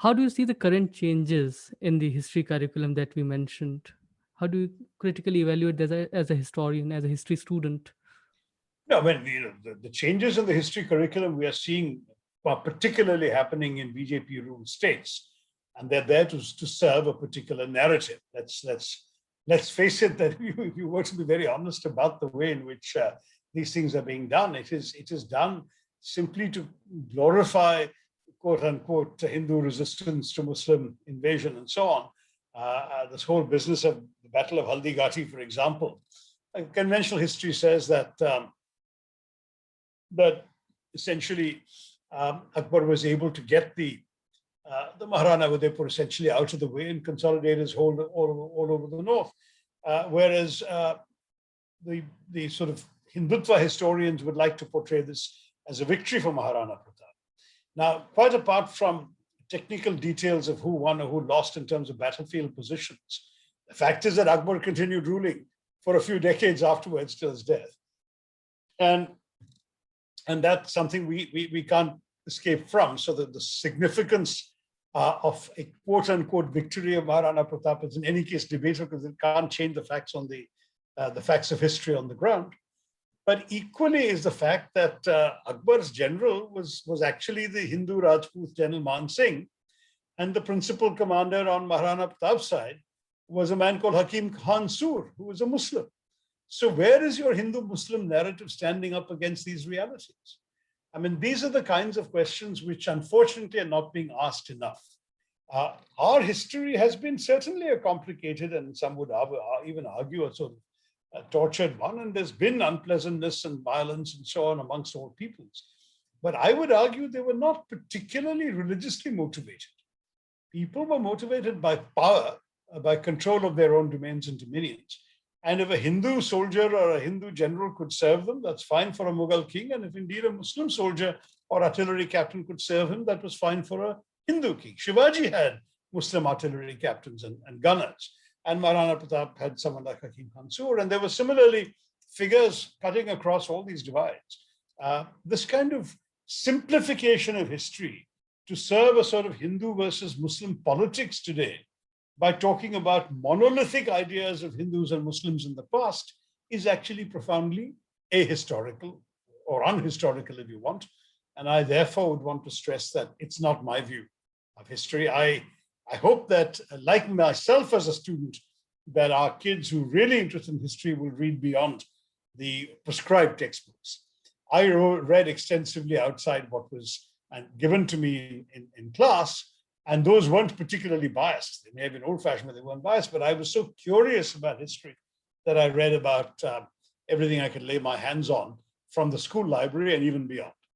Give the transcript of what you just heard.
How do you see the current changes in the history curriculum that we mentioned? How do you critically evaluate as a historian, as a history student? No, the changes in the history curriculum we are seeing are particularly happening in BJP ruled states, and they're there to serve a particular narrative. Let's face it, that if you were to be very honest about the way in which these things are being done, it is done simply to glorify, quote unquote, Hindu resistance to Muslim invasion and so on. This whole business of the Battle of Haldigati, for example, conventional history says that that essentially Akbar was able to get the Maharana Udaipur essentially out of the way and consolidate his hold all over the north. Whereas the sort of Hindutva historians would like to portray this as a victory for Maharana Pratap. Now, quite apart from technical details of who won or who lost in terms of battlefield positions, the fact is that Akbar continued ruling for a few decades afterwards till his death. And that's something we can't escape from. So that the significance of a quote unquote victory of Maharana Pratap is in any case debatable, because it can't change the facts on the facts of history on the ground. But equally is the fact that Akbar's general was actually the Hindu Rajput General Man Singh, and the principal commander on Maharana Pratap's side was a man called Hakim Khan Sur, who was a Muslim. So where is your Hindu-Muslim narrative standing up against these realities? I mean, these are the kinds of questions which unfortunately are not being asked enough. Our history has been certainly a complicated, and some would even argue a sort of a tortured one, and there's been unpleasantness and violence and so on amongst all peoples. But I would argue they were not particularly religiously motivated. People were motivated by power, by control of their own domains and dominions. And if a Hindu soldier or a Hindu general could serve them, that's fine for a Mughal king. And if indeed a Muslim soldier or artillery captain could serve him, that was fine for a Hindu king. Shivaji had Muslim artillery captains and gunners. And Maharana Pratap had someone like Hakim Khan Sur. And there were similarly figures cutting across all these divides. This kind of simplification of history to serve a sort of Hindu versus Muslim politics today by talking about monolithic ideas of Hindus and Muslims in the past is actually profoundly ahistorical, or unhistorical if you want. And I therefore would want to stress that it's not my view of history. I hope that, like myself as a student, that our kids who are really interested in history will read beyond the prescribed textbooks. I read extensively outside what was given to me in class, and those weren't particularly biased. They may have been old-fashioned, but they weren't biased. But I was so curious about history that I read about everything I could lay my hands on from the school library and even beyond.